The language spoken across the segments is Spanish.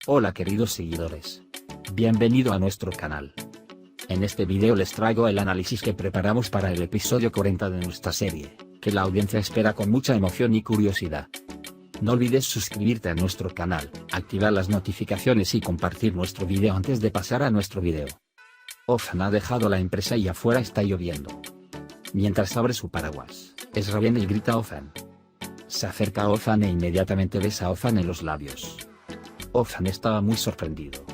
Hola queridos seguidores. Bienvenido a nuestro canal. En este video les traigo el análisis que preparamos para el episodio 40 de nuestra serie, que la audiencia espera con mucha emoción y curiosidad. No olvides suscribirte a nuestro canal, activar las notificaciones y compartir nuestro video antes de pasar a nuestro video. Ozan ha dejado la empresa y afuera está lloviendo. Mientras abre su paraguas, Ezra viene y grita a Ozan. Se acerca a Ozan e inmediatamente besa a Ozan en los labios. Ozan estaba muy sorprendido.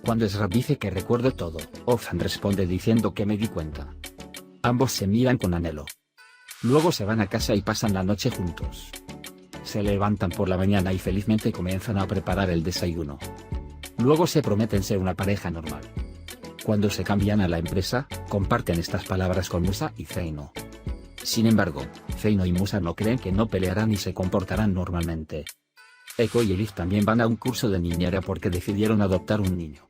Cuando Ezra dice que recuerdo todo, Ozan responde diciendo que me di cuenta. Ambos se miran con anhelo. Luego se van a casa y pasan la noche juntos. Se levantan por la mañana y felizmente comienzan a preparar el desayuno. Luego se prometen ser una pareja normal. Cuando se cambian a la empresa, comparten estas palabras con Musa y Zeino. Sin embargo, Zeino y Musa no creen que no pelearán y se comportarán normalmente. Eko y Elif también van a un curso de niñera porque decidieron adoptar un niño.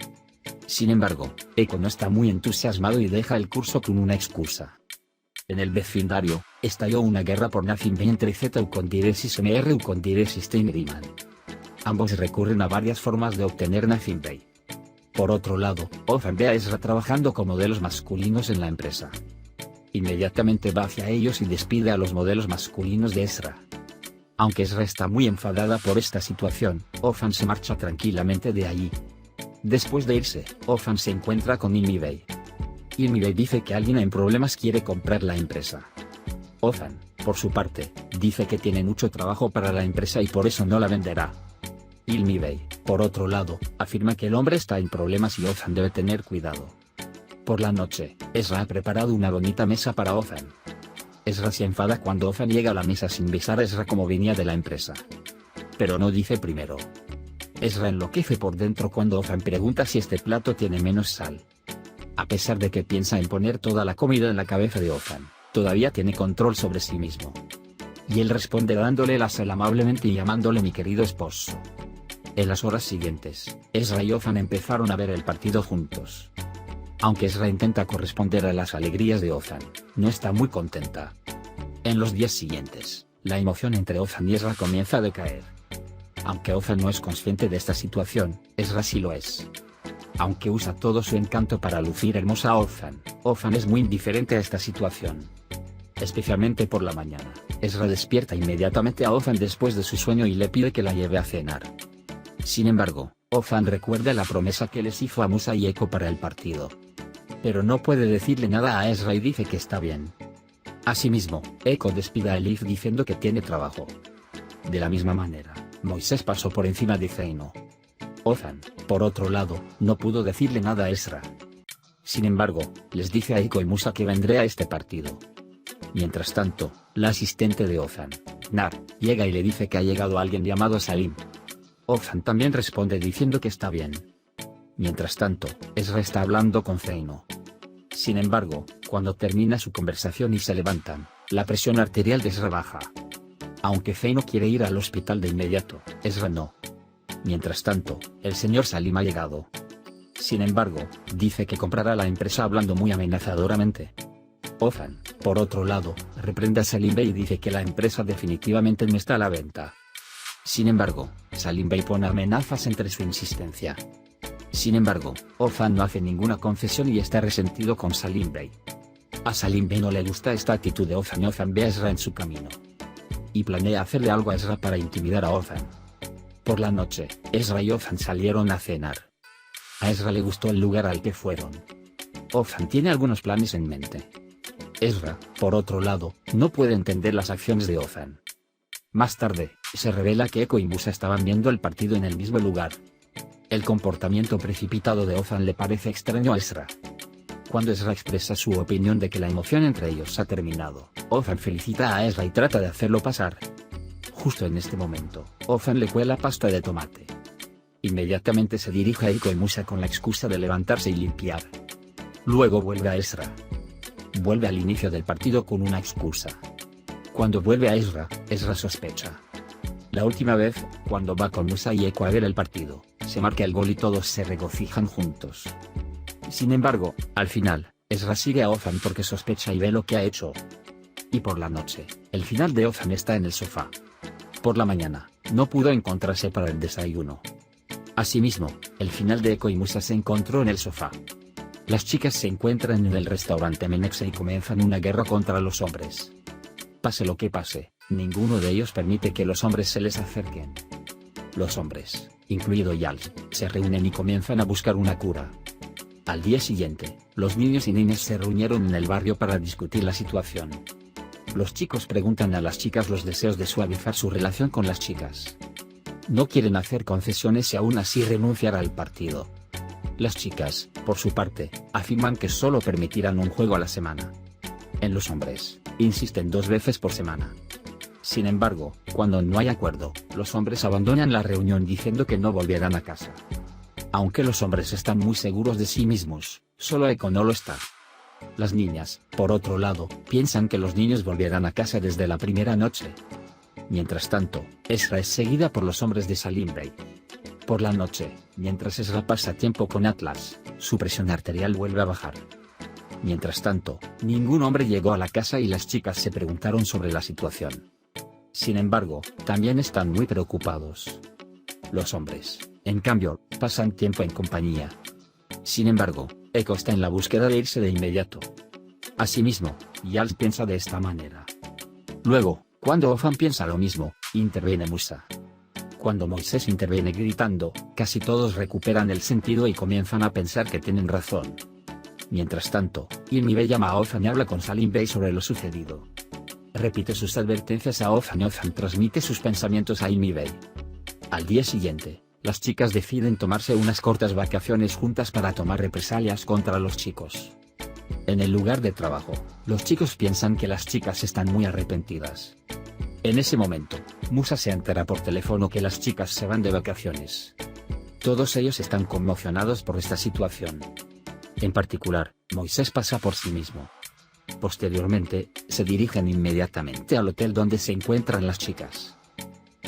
Sin embargo, Eko no está muy entusiasmado y deja el curso con una excusa. En el vecindario, estalló una guerra por Nothing Bay entre Z Ucondiresis MR Ucondiresis Teimeriman. Ambos recurren a varias formas de obtener Nothing Bay. Por otro lado, Ozan ve a Ezra trabajando con modelos masculinos en la empresa. Inmediatamente va hacia ellos y despide a los modelos masculinos de Ezra. Aunque Ezra está muy enfadada por esta situación, Ozan se marcha tranquilamente de allí. Después de irse, Ozan se encuentra con Ilmi Bey. Ilmi Bey dice que alguien en problemas quiere comprar la empresa. Ozan, por su parte, dice que tiene mucho trabajo para la empresa y por eso no la venderá. Ilmi Bey, por otro lado, afirma que el hombre está en problemas y Ozan debe tener cuidado. Por la noche, Ezra ha preparado una bonita mesa para Ozan. Ezra se enfada cuando Ozan llega a la mesa sin besar a Ezra como venía de la empresa. Pero no dice primero. Ezra enloquece por dentro cuando Ozan pregunta si este plato tiene menos sal. A pesar de que piensa en poner toda la comida en la cabeza de Ozan, todavía tiene control sobre sí mismo. Y él responde dándole la sal amablemente y llamándole mi querido esposo. En las horas siguientes, Ezra y Ozan empezaron a ver el partido juntos. Aunque Ezra intenta corresponder a las alegrías de Ozan, no está muy contenta. En los días siguientes, la emoción entre Ozan y Ezra comienza a decaer. Aunque Ozan no es consciente de esta situación, Ezra sí lo es. Aunque usa todo su encanto para lucir hermosa a Ozan es muy indiferente a esta situación. Especialmente por la mañana, Ezra despierta inmediatamente a Ozan después de su sueño y le pide que la lleve a cenar. Sin embargo, Ozan recuerda la promesa que les hizo a Musa y Eko para el partido. Pero no puede decirle nada a Ezra y dice que está bien. Asimismo, Eko despide a Elif diciendo que tiene trabajo. De la misma manera, Moisés pasó por encima de Zeino. Ozan, por otro lado, no pudo decirle nada a Ezra. Sin embargo, les dice a Eko y Musa que vendré a este partido. Mientras tanto, la asistente de Ozan, Nar, llega y le dice que ha llegado alguien llamado Salim. Ozan también responde diciendo que está bien. Mientras tanto, Ezra está hablando con Zeino. Sin embargo, cuando termina su conversación y se levantan, la presión arterial de Ezra baja. Aunque Zeino quiere ir al hospital de inmediato, Ezra no. Mientras tanto, el señor Salim ha llegado. Sin embargo, dice que comprará la empresa hablando muy amenazadoramente. Ozan, por otro lado, reprende a Salim Bey y dice que la empresa definitivamente no está a la venta. Sin embargo, Salim Bey pone amenazas entre su insistencia. Sin embargo, Ozan no hace ninguna concesión y está resentido con Salim Bey. A Salim Bey no le gusta esta actitud de Ozan y Ozan ve a Ezra en su camino. Y planea hacerle algo a Ezra para intimidar a Ozan. Por la noche, Ezra y Ozan salieron a cenar. A Ezra le gustó el lugar al que fueron. Ozan tiene algunos planes en mente. Ezra, por otro lado, no puede entender las acciones de Ozan. Más tarde, se revela que Eko y Musa estaban viendo el partido en el mismo lugar. El comportamiento precipitado de Ozan le parece extraño a Ezra. Cuando Ezra expresa su opinión de que la emoción entre ellos ha terminado, Ozan felicita a Ezra y trata de hacerlo pasar. Justo en este momento, Ozan le cuela pasta de tomate. Inmediatamente se dirige a Eko y Musa con la excusa de levantarse y limpiar. Luego vuelve a Ezra. Vuelve al inicio del partido con una excusa. Cuando vuelve a Ezra, Ezra sospecha. La última vez, cuando va con Musa y Eko a ver el partido, se marca el gol y todos se regocijan juntos. Sin embargo, al final, Ezra sigue a Ozan porque sospecha y ve lo que ha hecho. Y por la noche, el final de Ozan está en el sofá. Por la mañana, no pudo encontrarse para el desayuno. Asimismo, el final de Eko y Musa se encontró en el sofá. Las chicas se encuentran en el restaurante Menexe y comienzan una guerra contra los hombres. Pase lo que pase, ninguno de ellos permite que los hombres se les acerquen. Los hombres, incluido Giles, se reúnen y comienzan a buscar una cura. Al día siguiente, los niños y niñas se reunieron en el barrio para discutir la situación. Los chicos preguntan a las chicas los deseos de suavizar su relación con las chicas. No quieren hacer concesiones y aún así renunciar al partido. Las chicas, por su parte, afirman que solo permitirán un juego a la semana. En los hombres, insisten 2 veces por semana. Sin embargo, cuando no hay acuerdo, los hombres abandonan la reunión diciendo que no volverán a casa. Aunque los hombres están muy seguros de sí mismos, solo Eko no lo está. Las niñas, por otro lado, piensan que los niños volverán a casa desde la primera noche. Mientras tanto, Ezra es seguida por los hombres de Salim Bey. Por la noche, mientras Ezra pasa tiempo con Atlas, su presión arterial vuelve a bajar. Mientras tanto, ningún hombre llegó a la casa y las chicas se preguntaron sobre la situación. Sin embargo, también están muy preocupados. Los hombres, en cambio, pasan tiempo en compañía. Sin embargo, Eko está en la búsqueda de irse de inmediato. Asimismo, Giles piensa de esta manera. Luego, cuando Ofan piensa lo mismo, interviene Musa. Cuando Moisés interviene gritando, casi todos recuperan el sentido y comienzan a pensar que tienen razón. Mientras tanto, Ilmi Bey llama a Ofan y habla con Salim Bey sobre lo sucedido. Repite sus advertencias a Ofan y Ofan transmite sus pensamientos a Ilmi Bey. Al día siguiente, las chicas deciden tomarse unas cortas vacaciones juntas para tomar represalias contra los chicos. En el lugar de trabajo, los chicos piensan que las chicas están muy arrepentidas. En ese momento, Musa se entera por teléfono que las chicas se van de vacaciones. Todos ellos están conmocionados por esta situación. En particular, Moisés pasa por sí mismo. Posteriormente, se dirigen inmediatamente al hotel donde se encuentran las chicas.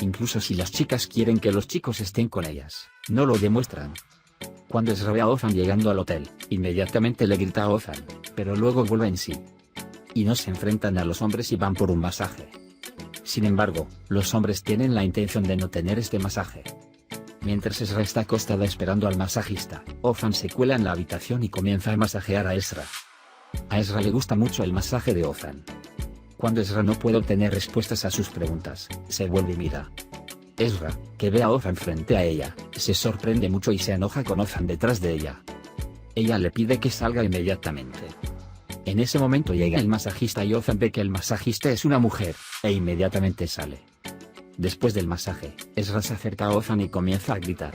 Incluso si las chicas quieren que los chicos estén con ellas, no lo demuestran. Cuando Ezra ve a Ofan llegando al hotel, inmediatamente le grita a Ofan, pero luego vuelve en sí. Y no se enfrentan a los hombres y van por un masaje. Sin embargo, los hombres tienen la intención de no tener este masaje. Mientras Ezra está acostada esperando al masajista, Ofan se cuela en la habitación y comienza a masajear a Ezra. A Ezra le gusta mucho el masaje de Ofan. Cuando Ezra no puede obtener respuestas a sus preguntas, se vuelve y mira. Ezra, que ve a Ofan frente a ella, se sorprende mucho y se enoja con Ofan detrás de ella. Ella le pide que salga inmediatamente. En ese momento llega el masajista y Ofan ve que el masajista es una mujer, e inmediatamente sale. Después del masaje, Ezra se acerca a Ofan y comienza a gritar.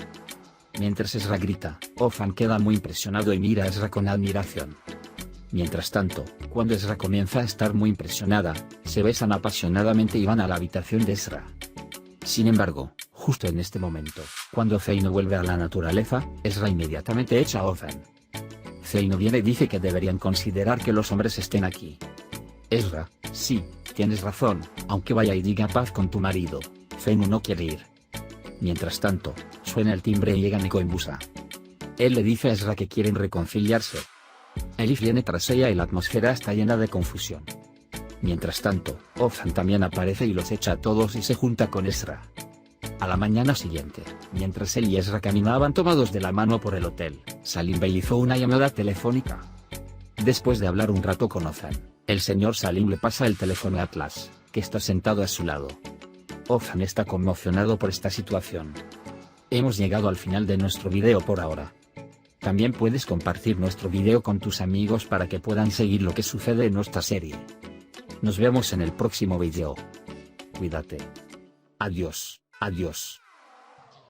Mientras Ezra grita, Ofan queda muy impresionado y mira a Ezra con admiración. Mientras tanto, cuando Ezra comienza a estar muy impresionada, se besan apasionadamente y van a la habitación de Ezra. Sin embargo, justo en este momento, cuando Zeino vuelve a la naturaleza, Ezra inmediatamente echa a Ofan. Zeino viene y dice que deberían considerar que los hombres estén aquí. Ezra, sí, tienes razón, aunque vaya y diga paz con tu marido, Zeino no quiere ir. Mientras tanto, suena el timbre y llega Eko y Musa. Él le dice a Ezra que quieren reconciliarse. Elif viene tras ella y la atmósfera está llena de confusión. Mientras tanto, Ofan también aparece y los echa a todos y se junta con Ezra. A la mañana siguiente, mientras él y Ezra caminaban tomados de la mano por el hotel, Salim Bey hizo una llamada telefónica. Después de hablar un rato con Ofan, el señor Salim le pasa el teléfono a Atlas, que está sentado a su lado. Ofan está conmocionado por esta situación. Hemos llegado al final de nuestro video por ahora. También puedes compartir nuestro video con tus amigos para que puedan seguir lo que sucede en nuestra serie. Nos vemos en el próximo video. Cuídate. Adiós, adiós.